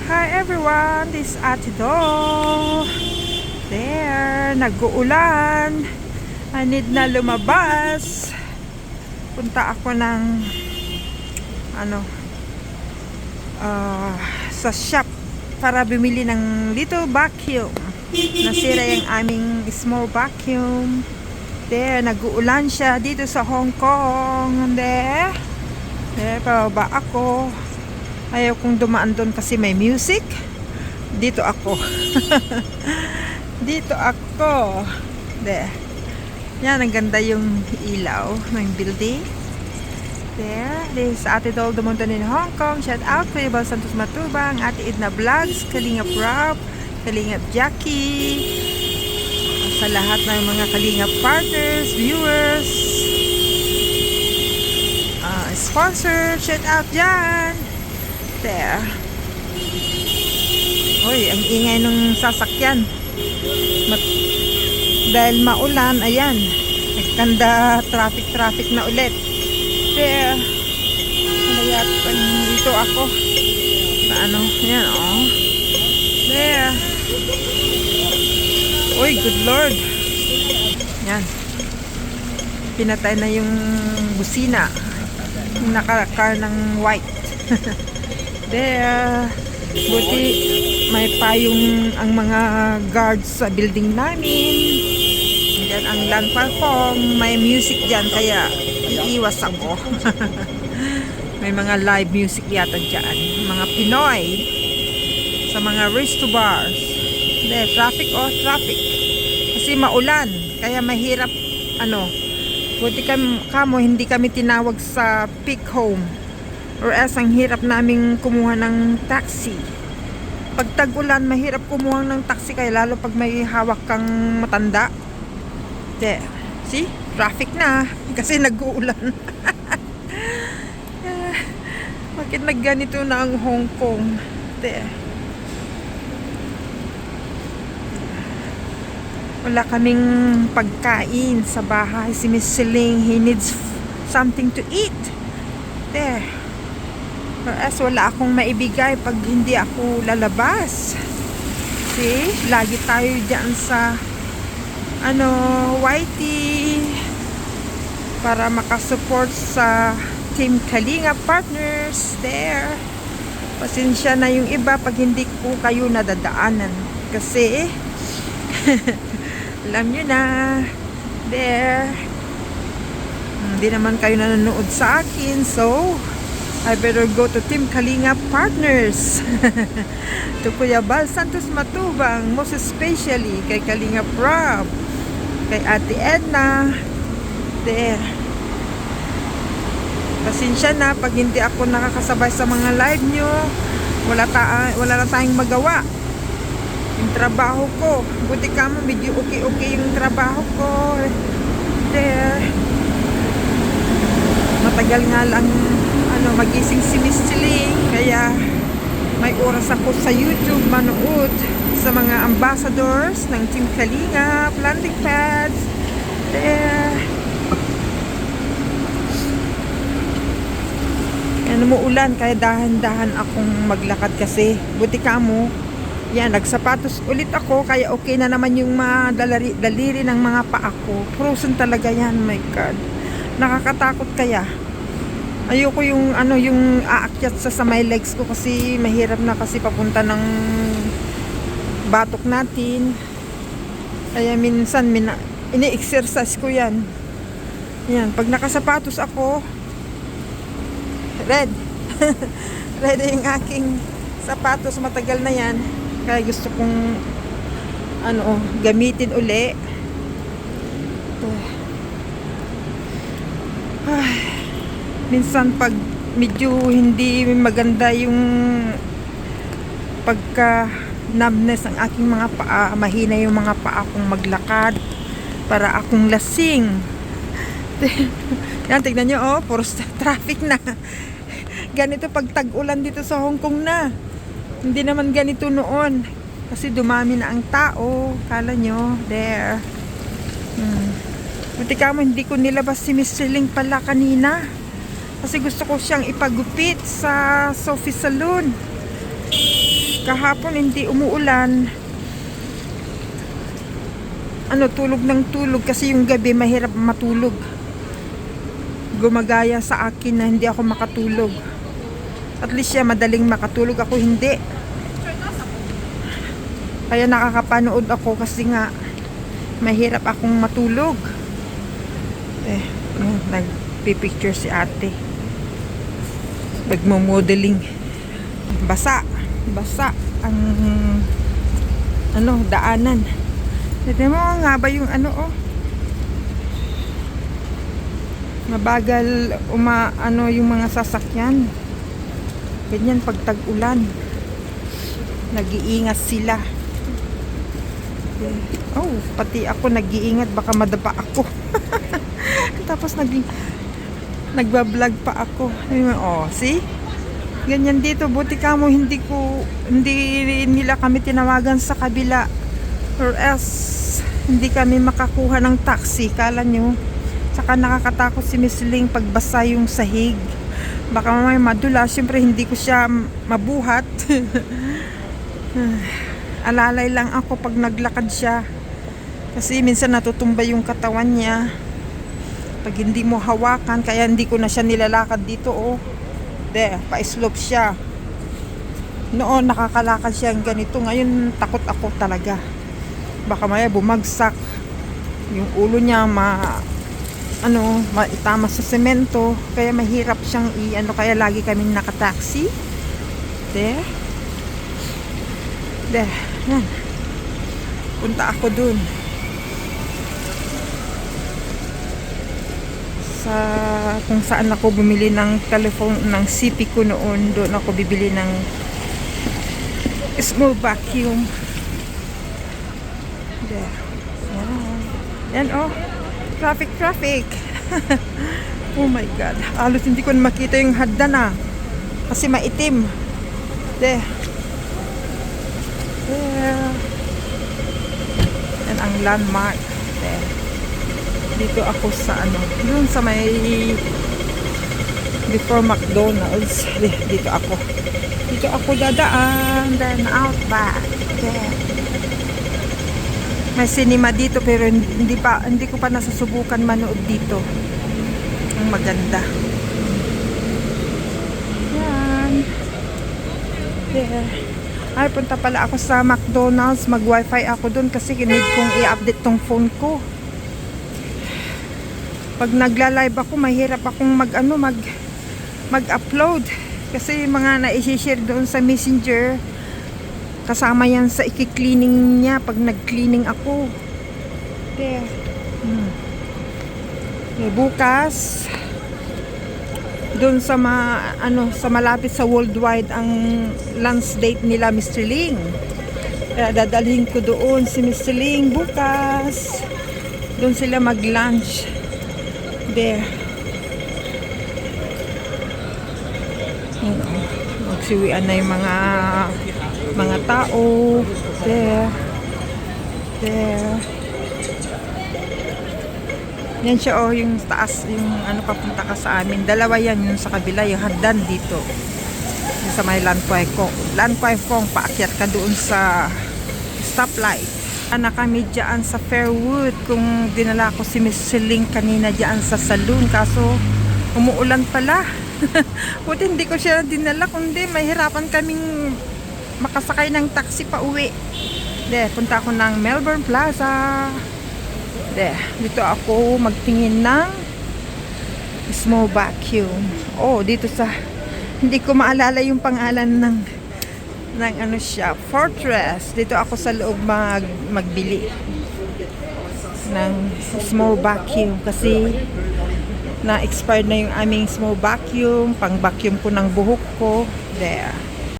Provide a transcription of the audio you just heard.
Hi everyone, this is Ate Do. There, nag-uulan. I need na lumabas. Punta ako ng sa shop para bumili ng little vacuum. Nasira yung aming small vacuum. There, nag-uulan siya dito sa Hong Kong. There, pababa ako. Ayaw kong dumaan doon kasi may music. Dito ako. Dito ako. There. Yan, ang ganda yung ilaw ng building. There. This is Ate Dol Dumonton in Hong Kong. Shout out kay Bal Santos Matubang, Ate Edna Vlogs, Kalingap Rob, Kalingap Jackie, sa lahat ng mga Kalingap partners, viewers, sponsor. Shout out dyan. There. Uy, ang ingay nung sasakyan. Dahil maulan, ayan. Nagkanda traffic na ulit. There. Kaya dito ako. Ayan, oh. There. Uy, good Lord. Yan. Pinatay na yung busina. Yung naka-car ng white. There. Buti may payong ang mga guards sa building namin. Diyan ang land platform. May music dyan kaya iiwas ako. May mga live music yata dyan. Mga Pinoy sa mga resto bars. There, traffic traffic. Kasi maulan. Kaya mahirap buti kamo hindi kami tinawag sa peak home. Or else ang hirap naming kumuha ng taxi. Pag tag-ulan, mahirap kumuha ng taxi kaya lalo pag may hawak kang matanda. There. See? Traffic na. Kasi nag-uulan. Bakit nagganito na ang Hong Kong? There. Wala kaming pagkain sa bahay. Si Miss Celine, he needs something to eat. There. As wala akong maibigay pag hindi ako lalabas. See? Lagi tayo dyan sa YT para makasupport sa Team Kalinga Partners. There. Pasensya na yung iba pag hindi ko kayo nadadaanan. Kasi alam nyo na. There. Hindi naman kayo nanonood sa akin. So I better go to Team Kalinga Partners. To Kuya Bal Santos Matubang, most especially kay Kalinga Rob, kay Ate Edna. There. Pasensya na pag hindi ako nakakasabay sa mga live nyo. Wala na tayong magawa. Yung trabaho ko, buti ka mo medyo okay yung trabaho ko. There. Matagal nga lang magising si Miss Celine, kaya may oras ako sa YouTube manood sa mga ambassadors ng Team Kalinga, planting pads. There. Yan, umuulan kaya dahan-dahan akong maglakad kasi buti ka mo. Yan, nagsapatos ulit ako kaya okay na naman yung mga daliri ng mga paa ko. Frozen talaga yan, my God. Nakakatakot kaya. Ayoko yung yung aakyat sa my legs ko kasi mahirap na kasi papunta ng batok natin. Kaya minsan ini-exercise ko yan. Yan, pag nakasapatos ako, red. Red yung aking sapatos, matagal na yan. Kaya gusto kong gamitin uli. Minsan pag medyo hindi maganda yung pagka-numbness ng aking mga paa, mahina yung mga paa kong maglakad para akong lasing. Yan, tignan nyo, puro traffic na. Ganito pag tag-ulan dito sa Hong Kong na. Hindi naman ganito noon. Kasi dumami na ang tao. Kala nyo, there. Buti ka mo, hindi ko nilabas si Miss Celine pala kanina. Kasi gusto ko siyang ipagupit sa Sophie Salon. Kahapon hindi umuulan. Tulog ng tulog kasi yung gabi mahirap matulog. Gumagaya sa akin na hindi ako makatulog. At least siya madaling makatulog, ako hindi. Kaya nakakapanood ako kasi nga mahirap akong matulog. Nagpipicture si ate. Nagmo-modeling. Basa ang daanan. Tignan mo nga ba yung mabagal yung mga sasakyan. Ganyan pag tag-ulan. Nag-iingat sila. Pati ako nag-iingat, baka madapa ako. Tapos nagba-vlog pa ako. See? Ganyan dito, buti ka mo hindi nila kami tinawagan sa kabila, or else hindi kami makakuha ng taxi. Kala nyo, saka nakakatakot si Miss Ling pagbasa yung sahig, baka mamaya madula. Siyempre hindi ko siya mabuhat. Alalay lang ako pag naglakad siya, kasi minsan natutumba yung katawan niya pag hindi mo hawakan. Kaya hindi ko na siya nilalakad dito. Pa-slope siya. Noon nakakalakad siya ganito, ngayon takot ako talaga, baka maya bumagsak yung ulo niya, maitama sa semento. Kaya mahirap siyang kaya lagi kaming nakataxi. Yan. Punta ako dun sa kung saan ako bumili ng telephone ng CP ko noon. Doon ako bibili ng small vacuum. Yan traffic. Oh my god, halos hindi ko na makita yung hagdan kasi maitim. Yan ang landmark. Dito ako sa yun sa may before McDonald's. Dito ako dadaan, then out back. May cinema dito pero hindi ko pa nasusubukan manood dito. Ang maganda. Yan. Ay, punta pala ako sa McDonald's. Mag-wifi ako dun kasi need kong i-update tong phone ko. Pag nagla-live ako, mahirap akong mag-upload kasi mga na-i-share doon sa Messenger, kasama yan sa i-cleaning niya pag nag-cleaning ako. Bukas doon sa sa malapit sa Worldwide ang lunch date nila, Mr. Ling. Kaya dadalhin ko doon si Mr. Ling bukas. Doon sila mag-lunch. Magsiwian na yung mga tao. Yan siya yung taas, yung papunta ka sa amin. Dalawa yan, yung sa kabila, yung hagdan dito. Yung sa may Lanquay Fong, paakyat ka doon sa stoplight. Kami dyan sa Fairwood. Kung dinala ko si Miss Celine kanina dyan sa saloon, kaso umuulan pala. Buti hindi ko siya dinala, kundi mahirapan kaming makasakay ng taxi pa uwi. Punta ako ng Melbourne Plaza. Dito ako magtingin ng small vacuum. Dito sa, hindi ko maalala yung pangalan ng siya, Fortress. Dito ako sa loob magbili ng small vacuum kasi na-expired na yung aming small vacuum, pang vacuum ko ng buhok ko.